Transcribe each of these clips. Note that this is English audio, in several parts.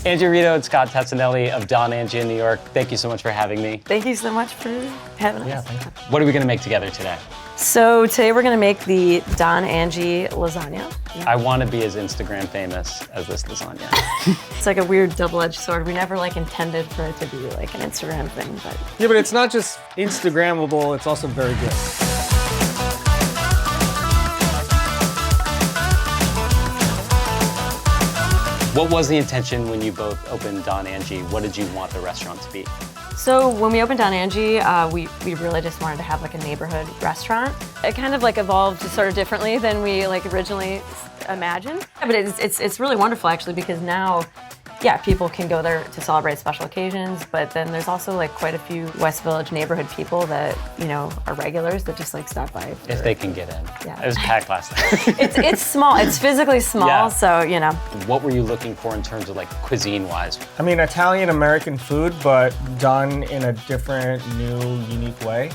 Angie, Rito, and Scott Tacinelli of Don Angie in New York, thank you so much for having me. Thank you so much for having us. Yeah, thank you. What are we gonna make together today? So today we're gonna make the Don Angie lasagna. Yeah. I want to be as Instagram famous as this lasagna. It's like a weird double-edged sword. We never like intended for it to be like an Instagram thing, but. Yeah, but it's not just Instagrammable, it's also very good. What was the intention when you both opened Don Angie? What did you want the restaurant to be? So when we opened Don Angie, we really just wanted to have like a neighborhood restaurant. It kind of like evolved sort of differently than we like originally imagined. Yeah, but it's really wonderful actually, because now, yeah, people can go there to celebrate special occasions, but then there's also like quite a few West Village neighborhood people that, you know, are regulars that just like stop by. If they can get in. Yeah. It was packed last night. It's small, it's physically small, Yeah. so, you know. What were you looking for in terms of like cuisine-wise? I mean, Italian-American food, but done in a different, new, unique way.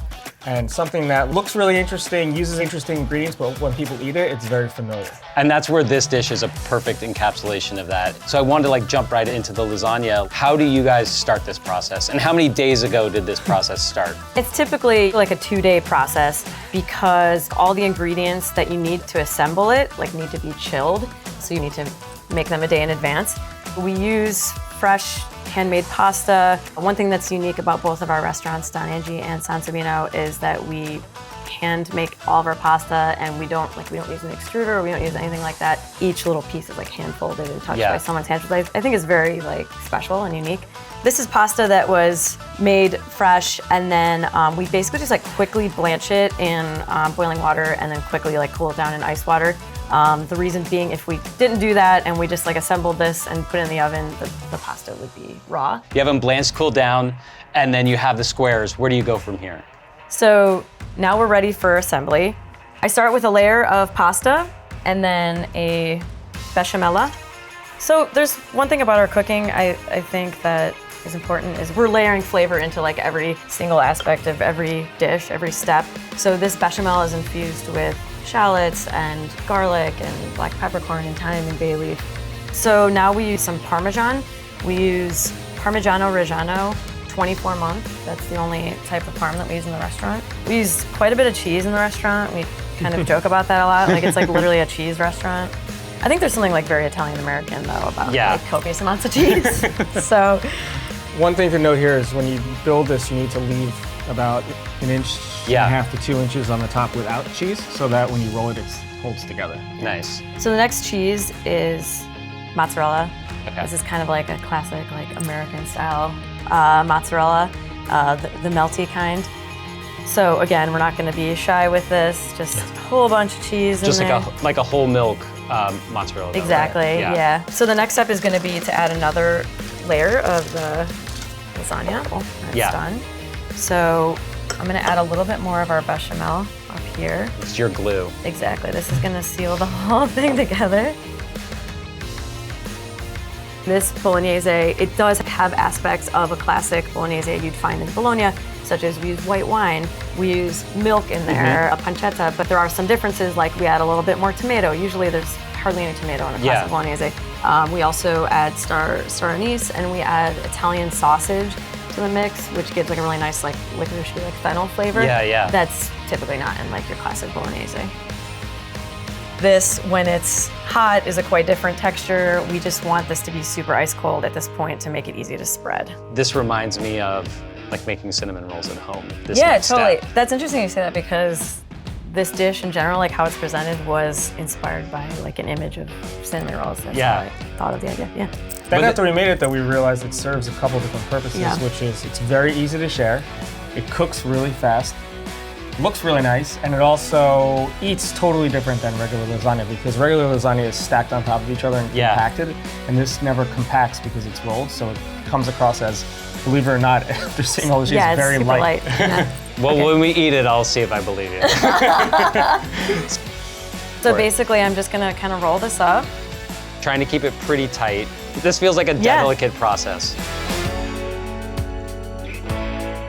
And something that looks really interesting, uses interesting ingredients, but when people eat it, it's very familiar. And that's where this dish is a perfect encapsulation of that. So I wanted to like jump right into the lasagna. How do you guys start this process? And how many days ago did this process start? It's typically like a 2-day process because all the ingredients that you need to assemble it like need to be chilled. So you need to make them a day in advance. We use fresh handmade pasta. One thing that's unique about both of our restaurants, Don Angie and San Sabino, is that we hand make all of our pasta, and we don't use an extruder, we don't use anything like that. Each little piece is like hand folded and touched by someone's hands. I think it's very like special and unique. This is pasta that was made fresh, and then we basically just like quickly blanch it in boiling water and then quickly like cool it down in ice water. The reason being, if we didn't do that and we just like assembled this and put it in the oven, the pasta would be raw. You have them blanched, cooled down, and then you have the squares. Where do you go from here? So now we're ready for assembly. I start with a layer of pasta and then a bechamel. So there's one thing about our cooking I think that is important is we're layering flavor into like every single aspect of every dish, every step. So this bechamel is infused with shallots and garlic and black peppercorn and thyme and bay leaf. So now we use some Parmesan. We use Parmigiano Reggiano 24 month. That's the only type of parm that we use in the restaurant. We use quite a bit of cheese in the restaurant. We kind of joke about that a lot. Like it's like literally a cheese restaurant. I think there's something like very Italian-American though about like copious amounts of cheese. So. One thing to note here is when you build this, you need to leave about an inch and a half to 2 inches on the top without cheese, so that when you roll it, it holds together. Nice. So the next cheese is mozzarella. Okay. This is kind of like a classic, like American style mozzarella, the melty kind. So again, we're not going to be shy with this. Just a whole bunch of cheese Just in there. like a whole milk mozzarella. Exactly. Right? Yeah. So the next step is going to be to add another layer of the lasagna. That's done. So I'm going to add a little bit more of our bechamel up here. It's your glue. Exactly. This is going to seal the whole thing together. This bolognese, it does have aspects of a classic bolognese you'd find in Bologna, such as we use white wine, we use milk in there, a pancetta, but there are some differences, like we add a little bit more tomato. Usually there's hardly any tomato in a classic bolognese. We also add star anise, and we add Italian sausage to the mix, which gives like a really nice like licoricey, like fennel flavor. Yeah. That's typically not in like your classic bolognese. This, when it's hot, is a quite different texture. We just want this to be super ice cold at this point to make it easy to spread. This reminds me of like making cinnamon rolls at home. This Yeah, next totally. step. That's interesting you say that, because this dish in general, like how it's presented, was inspired by like an image of cinnamon rolls. That's how I thought of the idea. Yeah. Then after we made it, though, we realized it serves a couple different purposes, which is it's very easy to share, it cooks really fast, looks really nice, and it also eats totally different than regular lasagna, because regular lasagna is stacked on top of each other and compacted, and this never compacts because it's rolled, so it comes across as, believe it or not, after seeing all the cheese, it's very super light. Yeah. Well, when we eat it, I'll see if I believe you. So basically, I'm just gonna kind of roll this up. Trying to keep it pretty tight. This feels like a delicate process.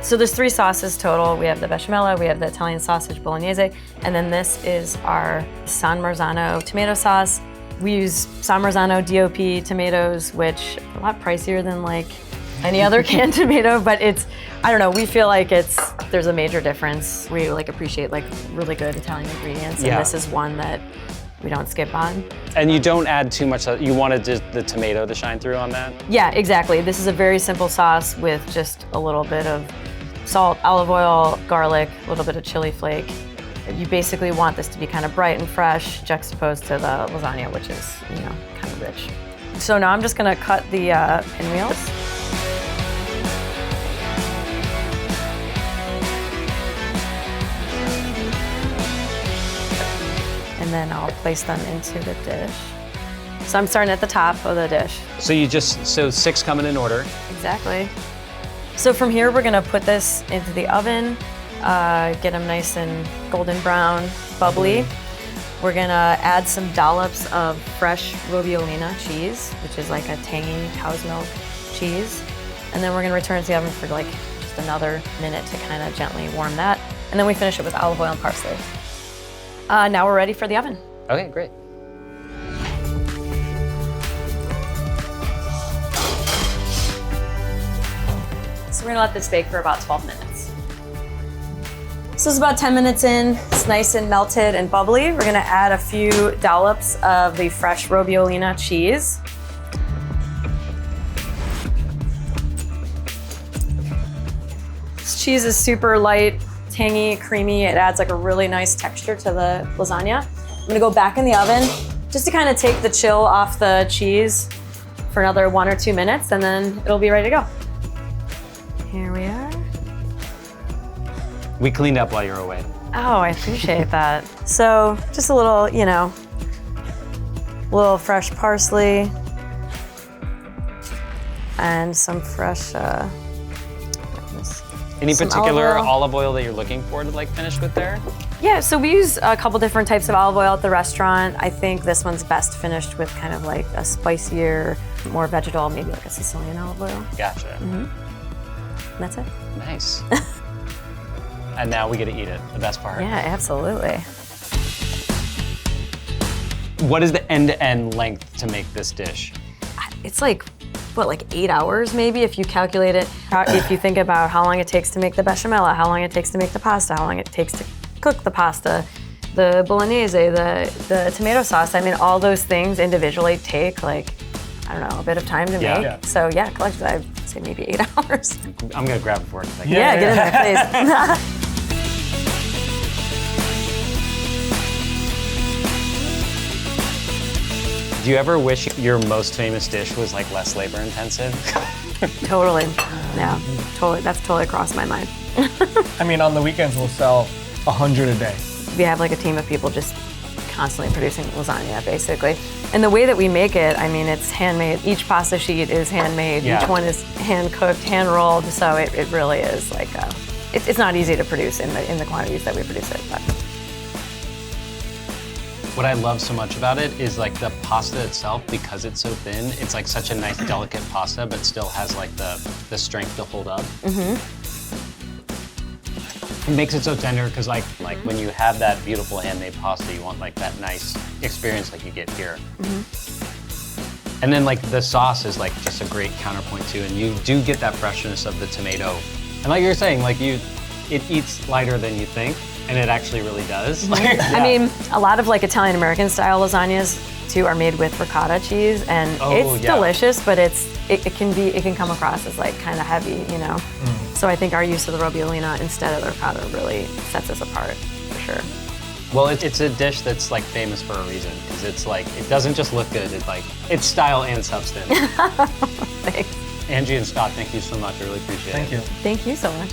So there's 3 sauces total. We have the bechamel, we have the Italian sausage bolognese, and then this is our San Marzano tomato sauce. We use San Marzano DOP tomatoes, which are a lot pricier than like any other canned tomato, but I don't know, we feel like there's a major difference. We like appreciate like really good Italian ingredients, and this is one that we don't skip on. And you don't add too much, you wanted the tomato to shine through on that? Yeah, exactly. This is a very simple sauce with just a little bit of salt, olive oil, garlic, a little bit of chili flake. You basically want this to be kind of bright and fresh, juxtaposed to the lasagna, which is, kind of rich. So now I'm just gonna cut the pinwheels. And then I'll place them into the dish. So I'm starting at the top of the dish. So 6 coming in order. Exactly. So from here, we're gonna put this into the oven, get them nice and golden brown, bubbly. We're gonna add some dollops of fresh Robbiolina cheese, which is like a tangy cow's milk cheese. And then we're gonna return it to the oven for like just another minute to kind of gently warm that. And then we finish it with olive oil and parsley. Now we're ready for the oven. Okay, great. So we're gonna let this bake for about 12 minutes. So this is about 10 minutes in. It's nice and melted and bubbly. We're gonna add a few dollops of the fresh Robbiolina cheese. This cheese is super light, tangy, creamy. It adds like a really nice texture to the lasagna. I'm gonna go back in the oven just to kind of take the chill off the cheese for another 1 or 2 minutes, and then it'll be ready to go. Here we are. We cleaned up while you were away. Oh, I appreciate that. So just a little, little fresh parsley and some fresh, Any some particular olive oil. olive oil that you're looking for to like finish with there? Yeah, so we use a couple different types of olive oil at the restaurant. I think this one's best finished with kind of like a spicier, more vegetal, maybe like a Sicilian olive oil. Gotcha. And that's it. Nice. And now we get to eat it, the best part. Yeah, absolutely. What is the end-to-end length to make this dish? It's like, what, like 8 hours maybe if you calculate it. If you think about how long it takes to make the bechamel, how long it takes to make the pasta, how long it takes to cook the pasta, the bolognese, the tomato sauce. I mean, all those things individually take like, I don't know, a bit of time to make. Yeah. So yeah, collectively I'd say maybe 8 hours. I'm gonna grab it for it. Yeah, get in there, please. Do you ever wish your most famous dish was like less labor intensive? Totally. Yeah, totally. That's totally crossed my mind. I mean, on the weekends we'll sell 100 a day. We have like a team of people just constantly producing lasagna, basically. And the way that we make it, I mean, it's handmade. Each pasta sheet is handmade. Yeah. Each one is hand cooked, hand rolled. So it really is like, it's not easy to produce in the quantities that we produce it. But. What I love so much about it is like the pasta itself, because it's so thin, it's like such a nice delicate pasta, but still has like the strength to hold up. It makes it so tender because like when you have that beautiful handmade pasta, you want like that nice experience like you get here. And then like the sauce is like just a great counterpoint too, and you do get that freshness of the tomato. And like you're saying, like it eats lighter than you think, and it actually really does. I mean, a lot of like Italian American style lasagnas too are made with ricotta cheese, and it's delicious, but it can come across as like kind of heavy, you know. So I think our use of the Robbiolina instead of the ricotta really sets us apart for sure. Well, it's a dish that's like famous for a reason, because it's like, it doesn't just look good, it's style and substance. Thanks. Angie and Scott, thank you so much. I really appreciate it. Thank you. Thank you so much.